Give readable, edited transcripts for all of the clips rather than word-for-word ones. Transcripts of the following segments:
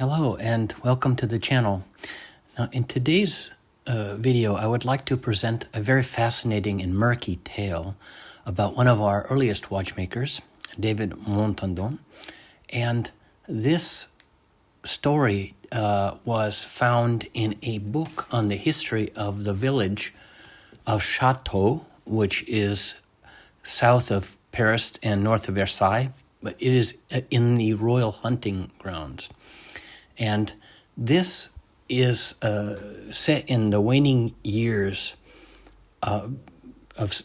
Hello and welcome to the channel. Now in today's video I would like to present a very fascinating and murky tale about one of our earliest watchmakers, David Montandon. And this story was found in a book on the history of the village of Chatou, which is south of Paris and north of Versailles, but it is in the royal hunting grounds. And this is set in the waning years of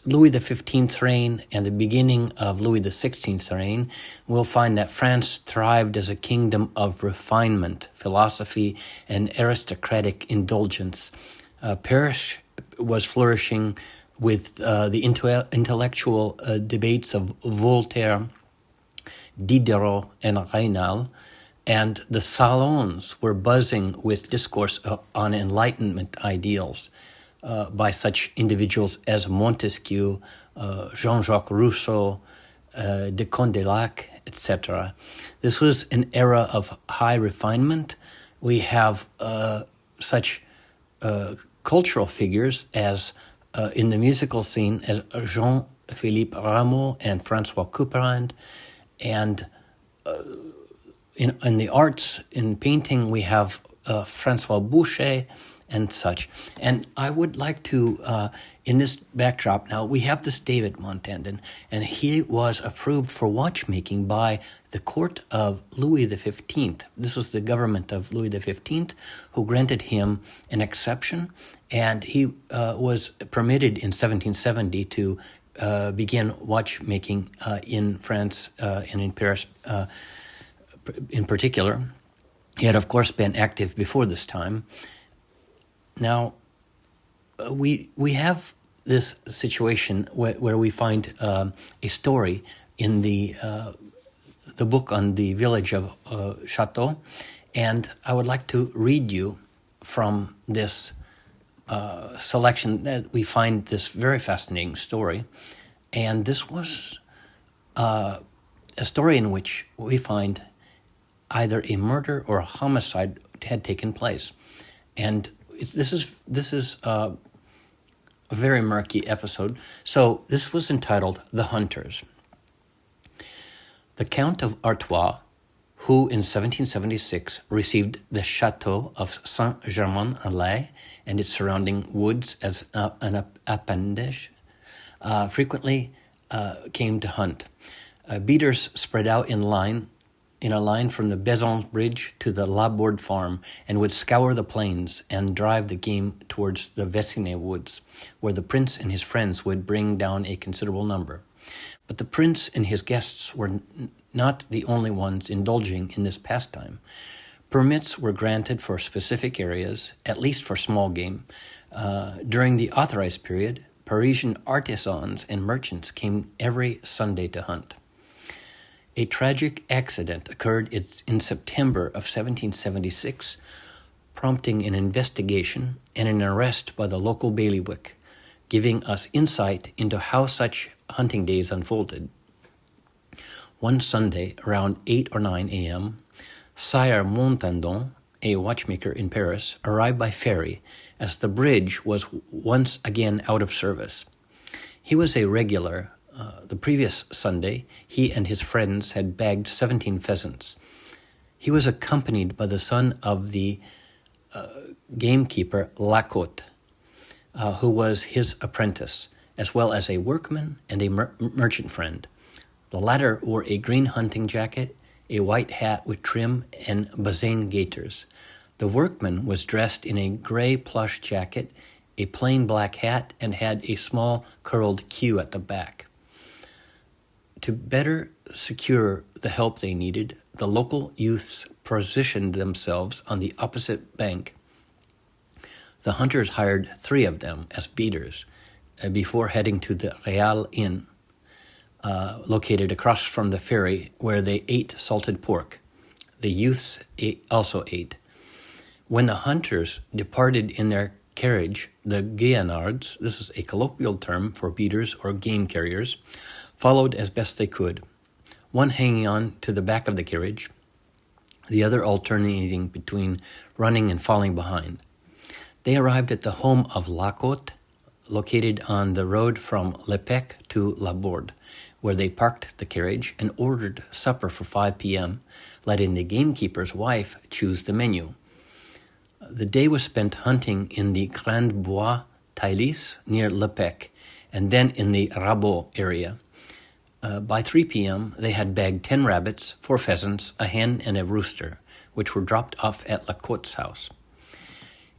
Louis XV's reign and the beginning of Louis XVI's reign. We'll find that France thrived as a kingdom of refinement, philosophy, and aristocratic indulgence. Paris was flourishing with the intellectual debates of Voltaire, Diderot, and Raynal. And the salons were buzzing with discourse on Enlightenment ideals by such individuals as Montesquieu, Jean-Jacques Rousseau, de Condillac, etc. This was an era of high refinement. We have such cultural figures as in the musical scene as Jean-Philippe Rameau and François Couperin, and in the arts, in painting, we have Francois Boucher and such. And I would like to, in this backdrop now, we have this David Montandon, and he was approved for watchmaking by the court of Louis XV. This was the government of Louis XV who granted him an exception, and he was permitted in 1770 to begin watchmaking in France and in Paris in particular. He had, of course, been active before this time. Now, we have this situation where we find a story in the book on the village of Chatou, and I would like to read you from this selection that we find this very fascinating story. And this was a story in which we find either a murder or a homicide had taken place. And this is a very murky episode. So this was entitled The Hunters. The Count of Artois, who in 1776 received the chateau of Saint-Germain-en-Laye and its surrounding woods as an appanage, frequently came to hunt. Beaters spread out in a line from the Bezons Bridge to the Laborde Farm, and would scour the plains and drive the game towards the Vessinet Woods, where the prince and his friends would bring down a considerable number. But the prince and his guests were not the only ones indulging in this pastime. Permits were granted for specific areas, at least for small game. During the authorized period, Parisian artisans and merchants came every Sunday to hunt. A tragic accident occurred in September of 1776, prompting an investigation and an arrest by the local bailiwick, giving us insight into how such hunting days unfolded. One Sunday, around 8 or 9 a.m., Sire Montandon, a watchmaker in Paris, arrived by ferry, as the bridge was once again out of service. He was a regular. The previous Sunday, he and his friends had bagged 17 pheasants. He was accompanied by the son of the gamekeeper Lacote, who was his apprentice, as well as a workman and a merchant friend. The latter wore a green hunting jacket, a white hat with trim, and bazaine gaiters. The workman was dressed in a gray plush jacket, a plain black hat, and had a small curled queue at the back. To better secure the help they needed, the local youths positioned themselves on the opposite bank. The hunters hired 3 of them as beaters before heading to the Real Inn, located across from the ferry, where they ate salted pork. The youths also ate. When the hunters departed in their carriage, the gaillards, this is a colloquial term for beaters or game carriers, followed as best they could, one hanging on to the back of the carriage, the other alternating between running and falling behind. They arrived at the home of Lacote, located on the road from Le Pec to La Borde, where they parked the carriage and ordered supper for 5 p.m., letting the gamekeeper's wife choose the menu. The day was spent hunting in the Grand Bois Tailis near Le Pec, and then in the Rabot area. By 3 p.m., they had bagged 10 rabbits, 4 pheasants, a hen, and a rooster, which were dropped off at Lacote's house.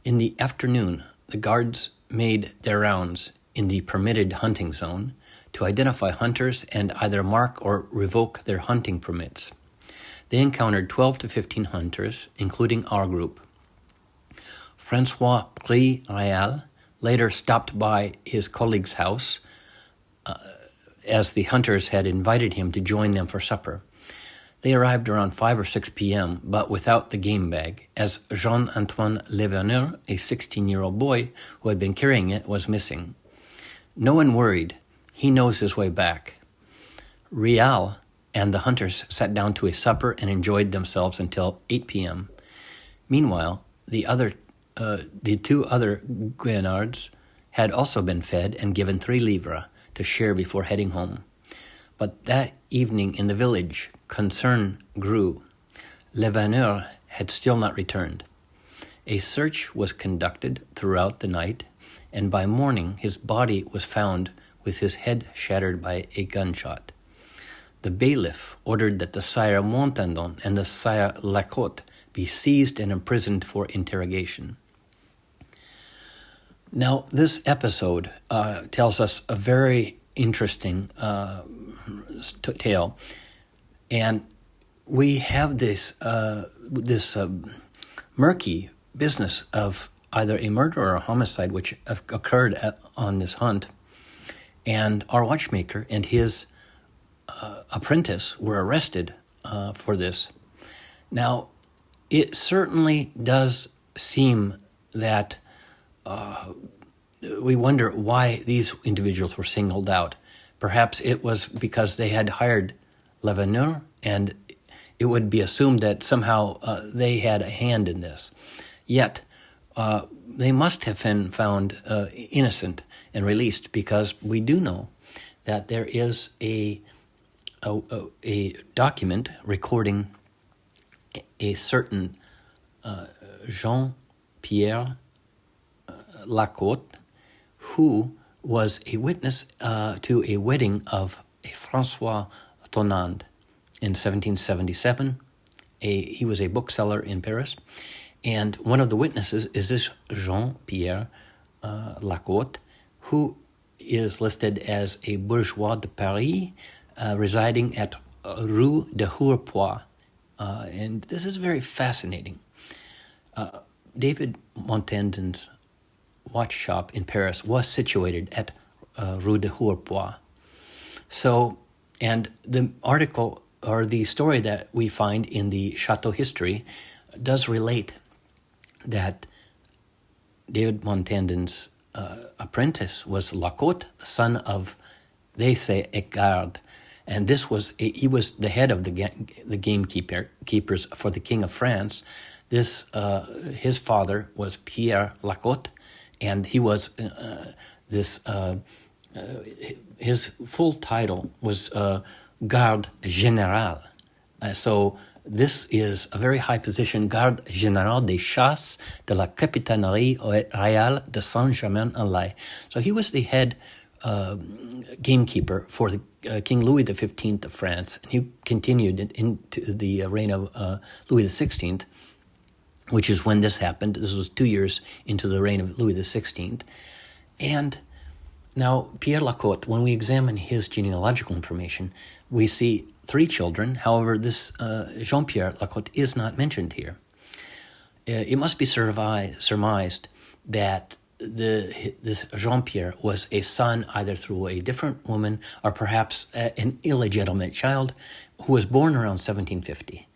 In the afternoon, the guards made their rounds in the permitted hunting zone to identify hunters and either mark or revoke their hunting permits. They encountered 12 to 15 hunters, including our group. Francois Prix-Réal later stopped by his colleague's house as the hunters had invited him to join them for supper. They arrived around 5 or 6 p.m., but without the game bag, as Jean-Antoine Leveneur, a 16-year-old boy who had been carrying it, was missing. No one worried. He knows his way back. Rial and the hunters sat down to a supper and enjoyed themselves until 8 p.m. Meanwhile, the 2 other Guenards had also been fed and given 3 livres to share before heading home. But that evening in the village, concern grew. Leveneur had still not returned. A search was conducted throughout the night, and by morning his body was found with his head shattered by a gunshot. The bailiff ordered that the Sire Montandon and the Sire Lacote be seized and imprisoned for interrogation. Now, this episode tells us a very interesting tale, and we have this murky business of either a murder or a homicide which occurred on this hunt, and our watchmaker and his apprentice were arrested for this. Now, it certainly does seem that we wonder why these individuals were singled out. Perhaps it was because they had hired Leveneur, and it would be assumed that somehow they had a hand in this. Yet, they must have been found innocent and released, because we do know that there is a document recording a certain Jean-Pierre Lacote, who was a witness to a wedding of a François Tonnant in 1777. He was a bookseller in Paris, and one of the witnesses is this Jean-Pierre Lacote, who is listed as a bourgeois de Paris residing at Rue de Hourpois. And this is very fascinating. David Montandon's watch shop in Paris was situated at Rue de Hourpois. So, and the article or the story that we find in the Chatou history does relate that David Montandon's apprentice was Lacote, the son of, they say, Ecgard, and he was the head of the gamekeepers for the King of France. His father was Pierre Lacote, and he was his full title was Garde Général. So this is a very high position, Garde Général des Chasses de la Capitainerie Royale de Saint-Germain-en-Laye. So he was the head gamekeeper for the King Louis XV of France, and he continued into the reign of Louis XVI, which is when this happened. This was 2 years into the reign of Louis XVI. And now, Pierre Lacote, when we examine his genealogical information, we see 3 children. However, this Jean-Pierre Lacote is not mentioned here. It must be surmised that this Jean-Pierre was a son either through a different woman or perhaps an illegitimate child who was born around 1750.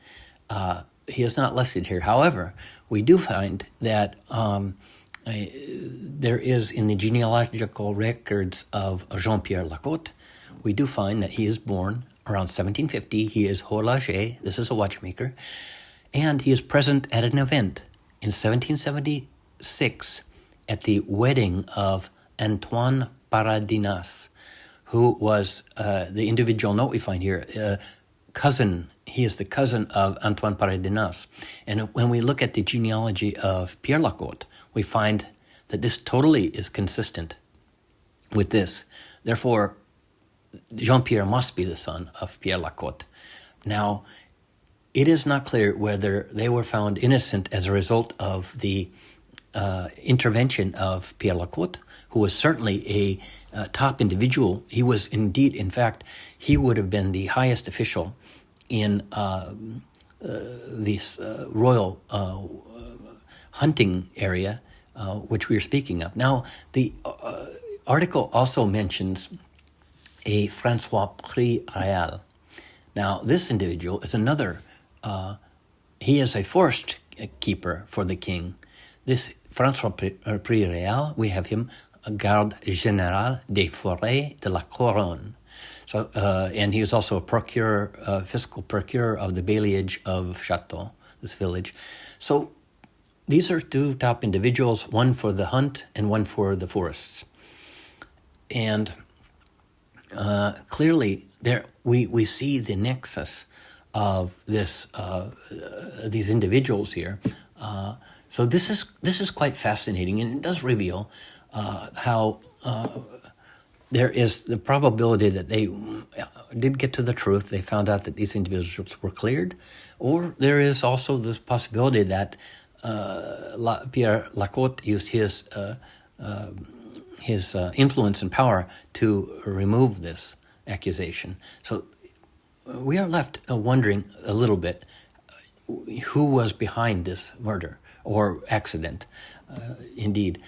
He is not listed here. However, we do find that there is in the genealogical records of Jean-Pierre Lacote, we do find that he is born around 1750. He is horloger. This is a watchmaker. And he is present at an event in 1776 at the wedding of Antoine Paradinas, who was the individual note we find here, cousin. He is the cousin of Antoine Paradinas. And when we look at the genealogy of Pierre Lacote, we find that this totally is consistent with this. Therefore, Jean-Pierre must be the son of Pierre Lacote. Now, it is not clear whether they were found innocent as a result of the intervention of Pierre Lacote, who was certainly a top individual. He was indeed, in fact, he would have been the highest official in this royal hunting area, which we are speaking of. Now, the article also mentions a Francois Prix Réal. Now, this individual is another, he is a forest keeper for the king. This Francois Prix Réal, we have him Garde Général des Forêts de la Couronne. So, and he is also a procureur, fiscal procureur of the bailliage of Chatou, this village. So these are two top individuals, one for the hunt and one for the forests. And clearly, there we see the nexus of this these individuals here. So this is quite fascinating, and it does reveal how there is the probability that they did get to the truth. They found out that these individuals were cleared, or there is also this possibility that Pierre Lacote used his influence and power to remove this accusation. So we are left wondering a little bit who was behind this murder or accident, indeed.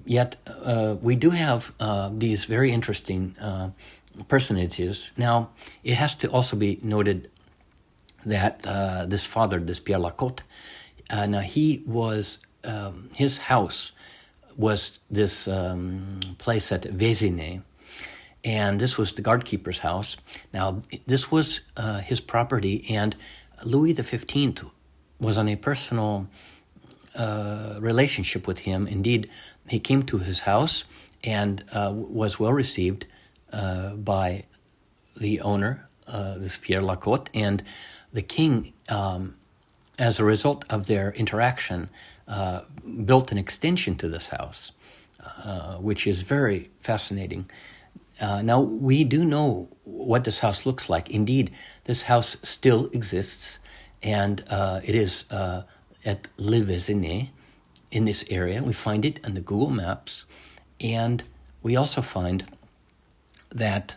Yet we do have these very interesting personages. Now, it has to also be noted that this father, this Pierre Lacote, now he was, his house was this place at Vésinet, and this was the guardkeeper's house. Now, this was his property, and Louis XV was on a personal relationship with him. Indeed, he came to his house and was well received by the owner, this Pierre Lacote, and the king, as a result of their interaction, built an extension to this house, which is very fascinating. Now, we do know what this house looks like. Indeed, this house still exists, and it is at Le Vésinet in this area. We find it on the Google Maps, and we also find that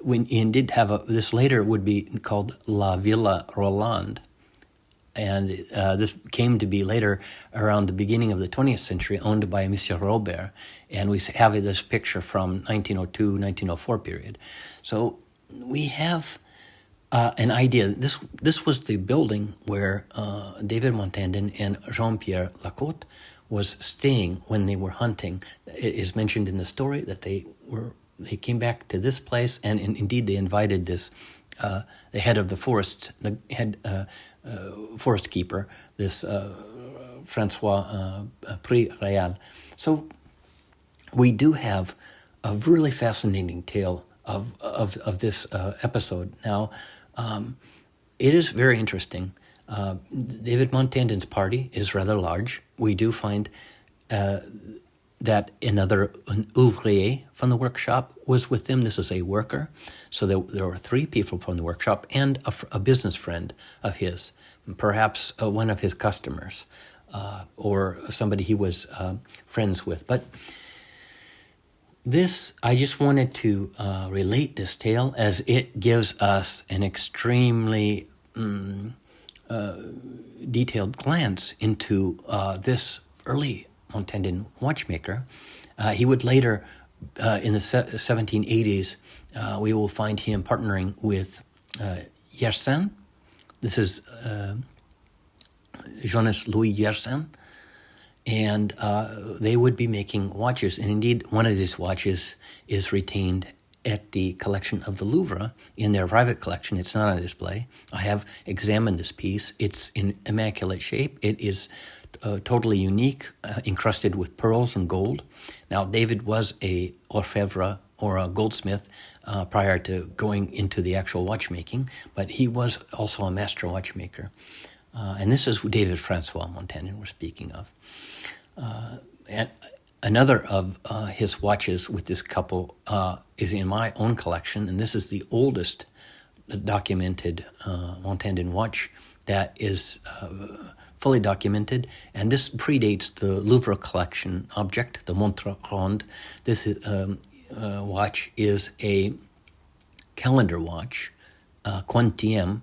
when it did have this later would be called La Villa Roland, and this came to be later around the beginning of the 20th century, owned by Monsieur Robert, and we have this picture from 1902, 1904 period. So we have an idea. This was the building where David Montandon and Jean-Pierre Lacote was staying when they were hunting. It is mentioned in the story that they came back to this place, and indeed they invited this the head of the forest, the head forest keeper, this Francois Prix Réal. So we do have a really fascinating tale of this episode. Now, it is very interesting. David Montandon's party is rather large. We do find that an ouvrier from the workshop was with them. This is a worker. So there were three people from the workshop and a business friend of his, perhaps one of his customers or somebody he was friends with. But this, I just wanted to relate this tale as it gives us an extremely detailed glance into this early Montandon watchmaker. He would later, in the 1780s, we will find him partnering with Yersin. This is Jonas Louis Yersin. And they would be making watches. And indeed, one of these watches is retained at the collection of the Louvre in their private collection. It's not on display. I have examined this piece. It's in immaculate shape. It is totally unique, encrusted with pearls and gold. Now, David was a orfèvre, or a goldsmith, prior to going into the actual watchmaking, but he was also a master watchmaker. And this is David Francois Montandon we're speaking of. And another of his watches with this couple is in my own collection, and this is the oldest documented Montandon watch that is fully documented, and this predates the Louvre collection object, the Montre Ronde. This watch is a calendar watch, quantième,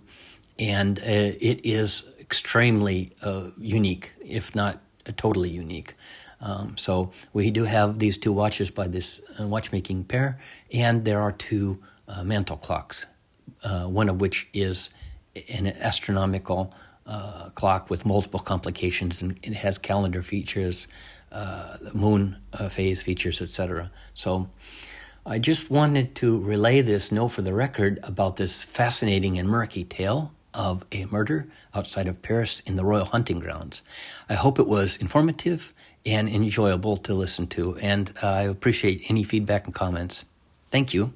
and it is extremely unique, if not totally unique. So we do have these two watches by this watchmaking pair, and there are two mantle clocks, one of which is an astronomical clock with multiple complications, and it has calendar features, moon phase features, etc. So I just wanted to relay this note for the record about this fascinating and murky tale of a murder outside of Paris in the royal hunting grounds. I hope it was informative and enjoyable to listen to, and I appreciate any feedback and comments. Thank you.